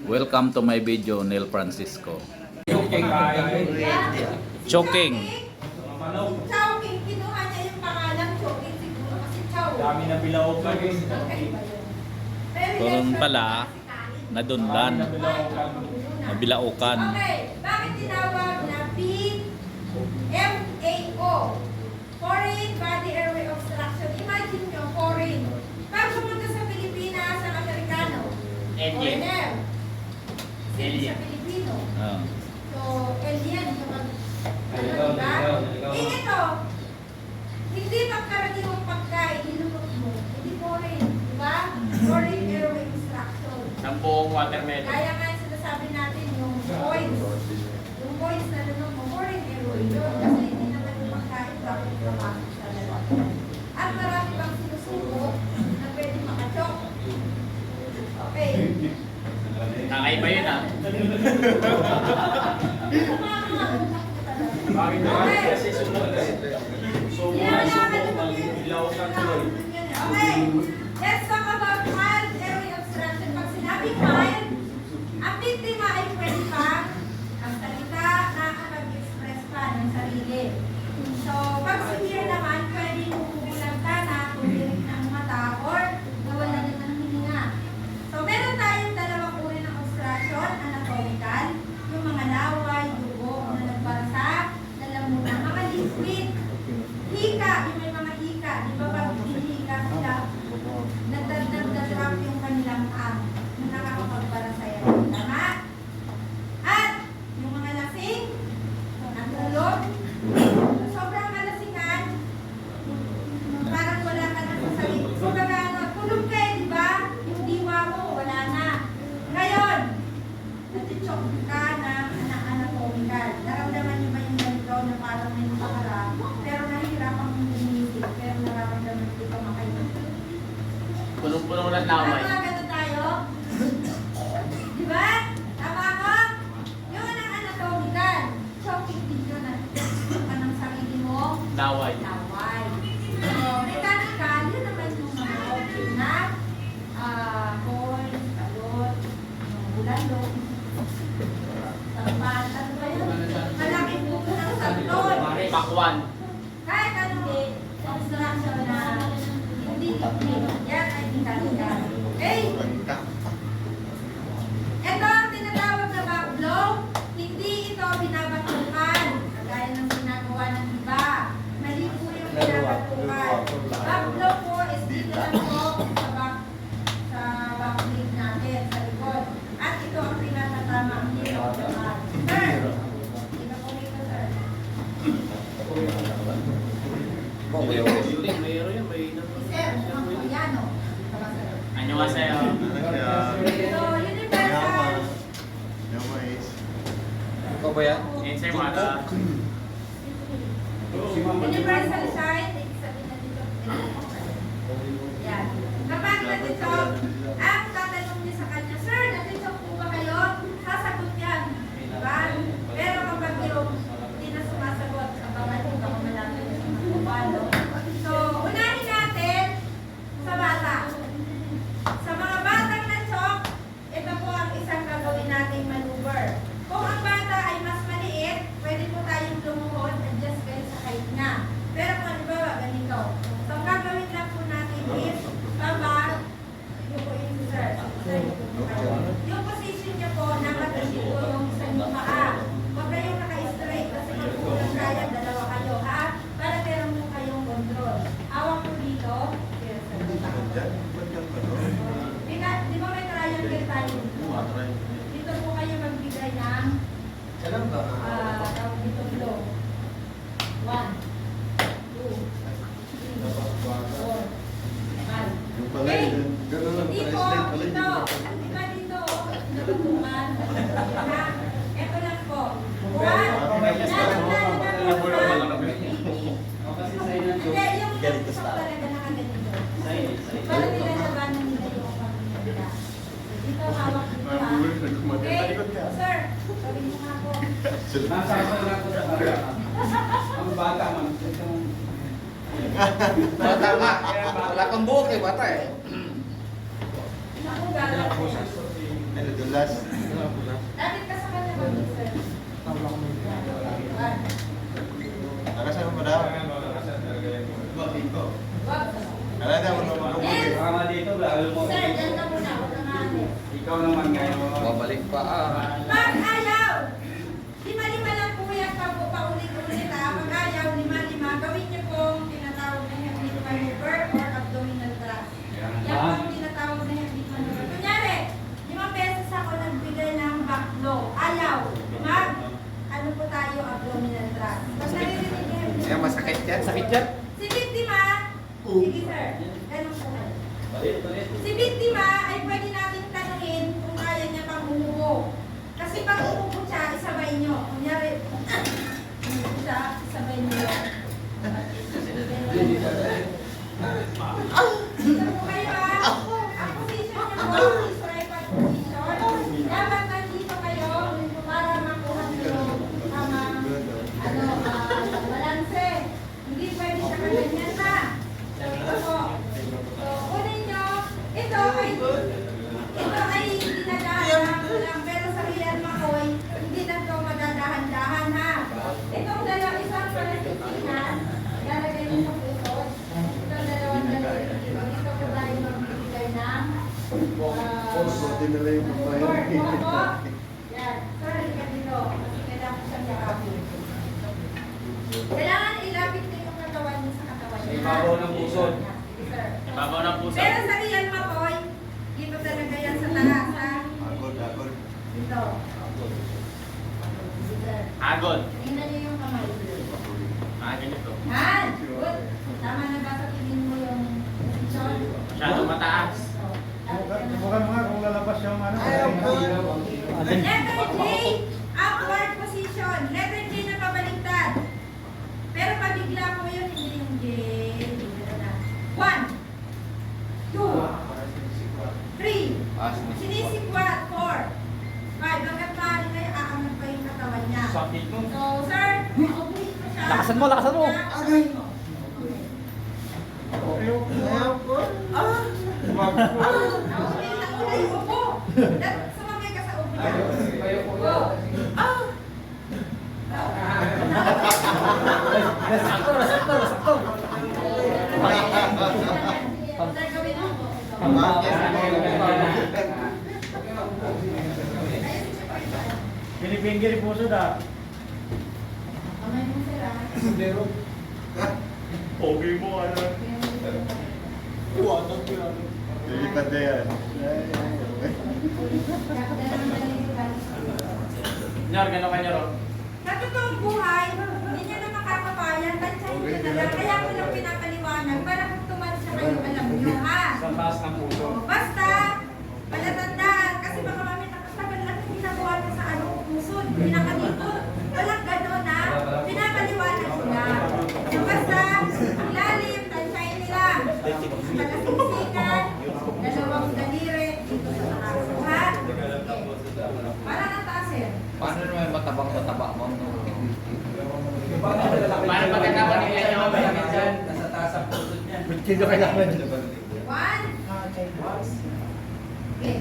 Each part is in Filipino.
Welcome to my video, Neil Francisco. Choking. Chowking, kinuha niya yung pangalan Chowking siguro kasi Chow. Dami na bilao ka guys. Karon pala, nadunlan, nabilaukan. Okay, bakit tinawag na PMAO? Foreign Body Airway Obstruction. Imagine nyo, foreign. Pag pumunta sa Pilipinas, ang Amerikano, foreigner. Sige sa Pilipino. Ah. So, alien, diba? Ito, hindi pagkaraniwang pagkain, nilunok mo, hindi foreign, di ba? Foreign airway obstruction. Ang buong watermelon. Kaya nga sinasabi natin yung points na lunok mo, foreign airway yun, kasi hindi naman yung pagkain bakit kapasok sa lalaki. At marami pang sinusubok na pwede makachok. Okay. Kakaiba yun ah. Bakit naman kasi sunod eh. Bilao ka tuloy. Okay, let's talk about mild airway obstruction. Pag sinabing mild, ang biktima ay pwede pa ang salita na mag-express pa ng sarili. So, pag severe naman, pwede mumubulan ka na tumirik ng mata or nawala na ng hininga. So, meron tayong dalawang uri ng obstruction, anatomical, yung mga laway, dugo na nagbarsa, lalamunan, mga liquid, hika, yung may mga hika, di ba pag hinihika sila, nagdadagdag yung kanilang na nakakapagbara sa'yo. Tama? At yung mga lasing, ang tulog, sobrang malasingan, parang wala ka na sa sarili. Kumbaga, tulog ka di ba? Yung diwa mo, wala na. Ngayon, natichok ka na anatomical. Naramdaman niyo ba yung ganito na parang may nakaharap, pero nahihirapan mong bumisip, pero nararamdaman ko ito makayo. Punong-punong ng laway. Tama, ganun tayo? Di ba? Tama ko? Yun ang anatomical. Choking din yun. Natichok ka ng sarili mo. Laway. Laway. So, mechanical, yun naman yung mga object na coins, kalot, bulalo, tampan, ano ba yun? Malaking buko ng sablon. Pakwan. Kahit ano, obstruction na hindi liquid. Yan ay mechanical. Okay? Ito ang tinatawag na backblow. Hindi ito binabatukan. Kagaya ng ginagawa ng iba. Mali po yung binabatukan. Backblow po is dito lang po sa backblade natin, sa likod. At ito ang pinakatama ang hero of the heart. Sir! Hindi na po rito, sir. Sir, mukhang koreano. Tama, sir. Ano nga sa'yo? So, universal. Ikaw ba yan? Yan sa'yo mata. Universal sign, ibig sabihin na dito. Yan. Kapag natitsok, ang tatanong niya sa kanya, Sir, natitsok po ba kayo? Sasagot yan. Diba? Pero kapag yung hindi na sumasagot, abangan kung baka malapit na sa magpapalo. So, unahin natin sa bata. Sa mga batang na-chok, ito po ang isang gagawin nating maneuver. Kung ang bata ay mas maliit, pwede po tayong lumuhod, adjust kayo sa height niya. Pero kung ano ba, ganito. So, ang gagawin lang po natin is, baba, yung po yung sir. Yung position niya po, nakatingin po yung sa inyong paa. Huwag kayong naka-straight kasi kung kulang kaya, dalawa kayo, ha? Para meron mo kayong control. Hawak po dito. Di ba may triangle tayo? Dito po kayo magbigay ng tawag dito blow. 1, 2, 3, 4, 5. Okay? Dito, dito. Di ba dito? Nabatungan. Ito lang po. 1, hindi, yung talaga nakaganito. Para nilalabanan nila yung pamilya. Dito hawak dito ha. Okay? Sir, sabihin mo nga po. Nasasala ko sa bata. Ang bata man. Bata nga. Wala kang buhok eh, bata eh. Naku, gagawin. Ano doon Pulas. Dapat ka sa kanya mag-sir. Nakasan mo daw. Kala na mo naman Yes. Baka nga dito, lalo mo. Sir, dyan ka muna. Huwag kang aalis. Ikaw naman ngayon. Babalik pa Pag ayaw, lima-lima lang po yan pa po paulit-ulit ha. Pag ayaw, lima-lima, gawin niyo pong tinatawag na hepatic maneuver or abdominal thrust. Yan po ang tinatawag na hepatic maneuver. Kunyari, 5 beses ako nagbigay ng back blow. Ayaw, ano po tayo, abdominal thrust. Pag naririnig niyo hepatic Kaya masakit yan. Sakit yan? Si biktima, sige sir, ganun po. Si biktima ay pwede natin tanungin kung kaya niya pang umubo. Kasi pag umubo siya, isabay nyo. Kunyari, umubo siya, isabay nyo yun. Dito po kayo ha. Ang position niyo po is tripod position. Dapat nandito kayo para makuha niyo yung tamang balanse. Hindi pwede siya kaganyan na. Ito po. So, kunin nyo. Ito ay dinadahan lang. Pero sa Real Makoy, hindi na ito magdadahan-dahan ha. Itong isang palatikinan, lalagay nyo sa puso. Itong dalawang lalagay dito. Dito po tayo magbibigay ng dinala yung support. Mga po. Yan. Sir, halika dito. Kasi kailangan siyang yakapin. Kailangan ilapit din yung katawan niyo sa katawan niya. Ibabaw ng puso. Sige, sir. Ibabaw ng puso. Pero sa Real Makoy, dito talaga yan sa taas, ha? Agod. Dito. Sige, sir. Agod. Tingnan niyo yung kamay. Ganito. Han! Good. Tama na ba sa tingin mo yung position? Masyadong mataas. Mukhang mga kung lalabas yung ano. Letter J, upward position. Letter J na pabaliktad. Pero pabigla mo yun, hindi yung J. Dito na. 1, 2, 3, sinisikwat, 4, 5. Hanggang maaari na aangat pa yung katawan niya. Sakit mo. So, sir, upuin mo siya. Lakasan mo, lakasan mo. Okay. Okay, nauna yung upo. Sumamay ka sa upo niya. Go. Sakto. Sir, gawin mo. Pinipinggir puso da. Kamay mo, sir, ah. Pogi mo ano. Lilipad na yan. Nyor, gano'n ka nyor? Sa totoong buhay, hindi niya na makakabayan. Tansyahin niyo na lang. Kaya ko lang pinapaliwanag para kung tumansya kayo, alam niyo, ha? Sa taas ng puso. Basta, palatandaan. Kasi baka mami nakasagal lang yung ginagawa niya sa pusod. Pinakalikod. Walang gano'n, ha? Pinapaliwanag ko lang. So basta, ilalim, tansyahin nila. Tagasingsikan, dalawang daliri, dito sa taas. Ha? Para natasin. Paano naman matabang-mataba mo? Paano pagkakawa ni Kaya mo ba yan dyan? Nasa taas ang puso niya. Kino kailangan? 1. Okay.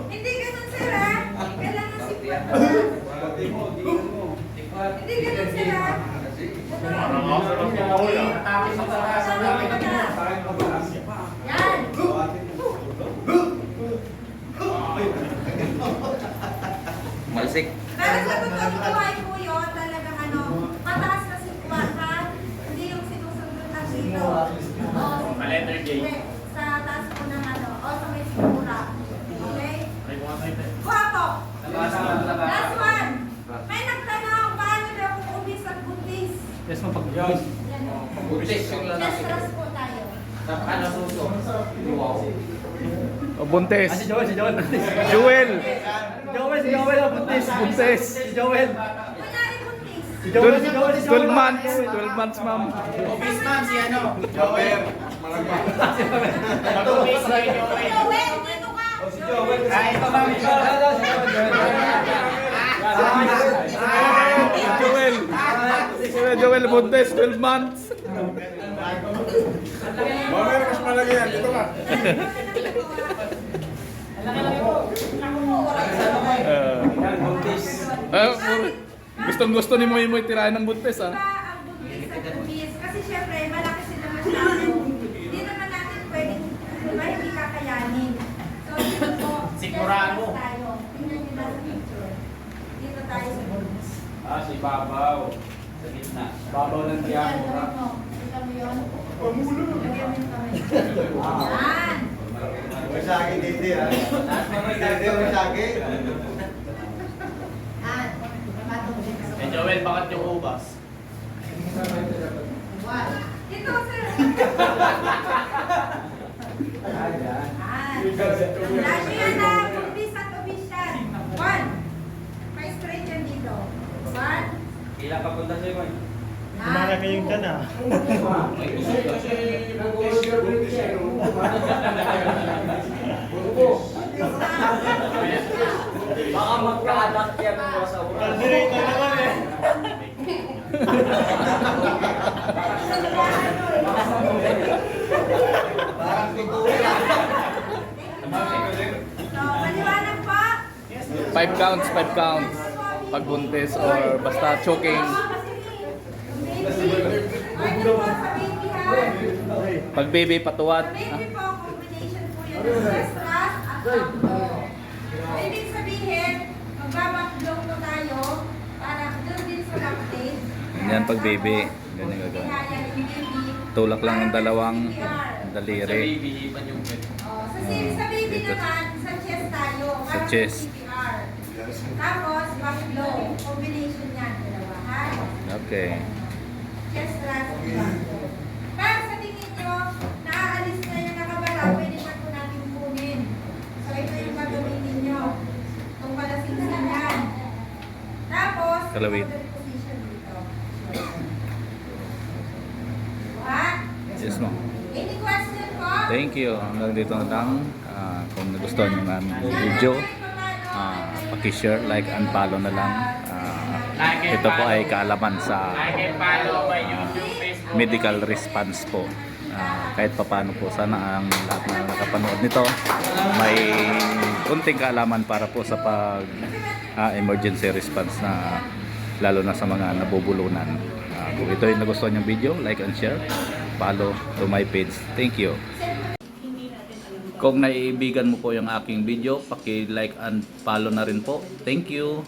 Hindi ganun sir ha. Kailangan sikwat mo. Hindi ganun sir ha. Yan. Malsik. Pero sa totoong buhay po yun, talagang mataas na sikwat ha. Hindi yung sinusundot na dito. Letter J. Sa taas po ng sa may sikura. Okay? Guwapo. Last one. May nagtanong, paano daw kung ubis at buntis? Yes, mapag Yan. Butis yung Yes, lalaki. trust po tayo. Ano suso? Wow. Buntes. si Joel. Joel. Si Joel, buntis. Buntes. Si Joel. Kunyari buntis. 12 months. 12 months, ma'am. Obis ma'am, si ano? Joel. Mag-obis na yung Joel. Joel, dito ka. Ay, ito ma'am, ito. Joel. Joel Buntes, 12 months. Gustong gusto ni Moy Moy tirahan ng buntis Diba ah. ang buntis at tubis? Kasi syempre, malaki sila masyado. Hindi naman natin pwedeng, diba, hindi kakayanin. So, dito po, Sigurado. test tayo. Tingnan nyo na sa picture. Dito tayo sa buntis. Si Babaw. Sa gitna. Babaw ng Yan, tiyan. gawin mo. Kita mo yun? Lagyan mo yung kamay. Yan. Sa akin, Dede, ha? Dede, sa akin. Yan. Matubig. Eh, Joel, bakit yung ubas? Dito, sir. Yan. Lagi yan na, buntis at ubis yan. One. Pa-straight yan dito. One. Ilang papunta sa'yo, Moy? Marami yung ka na. Baka magkaanak yan ng sa ulo. Parang pintura. So, maliwanag po. 5 counts, 5 counts. Pag buntis or basta choking. Ano po sa baby ha? Pag baby Sa patuwad. baby po, combination po yan ng stress at tambo. So, ibig sabihin, magbabaklow po tayo para doon din sa lactate. Yan pag baby. Ganyan gagawin. Tulak lang ng dalawang Sa daliri. baby, ipan yung pet. Sa baby Dito. naman, sa chest tayo. Sa para chest. CPR. Tapos, backflow. Combination yan, dalawa. Ha? Okay. Chest thrust at backflow. Para sa tingin nyo, naaalis na yung nakabara, pwede pa po natin kunin. So, ito yung gagawin ninyo. Itong palasingsin yan. Tapos, Kalawit. shoulder position dito. Ha? Yes mo. Any question po? Thank you. Hanggang dito na lang. Kung nagustuhan nyo ng aming video, paki-share, like, and follow na lang. Ito po ay kaalaman sa Like and follow my YouTube, Facebook. medical response po. Kahit papaano po, sana ang lahat na nakapanood nito may kunting kaalaman para po sa pag emergency response na lalo na sa mga nabubulunan. Kung ito yung nagustuhan yung video, like and share, follow to my page. Thank you. Kung naiibigan mo po yung aking video, paki-like and follow na rin po. Thank you.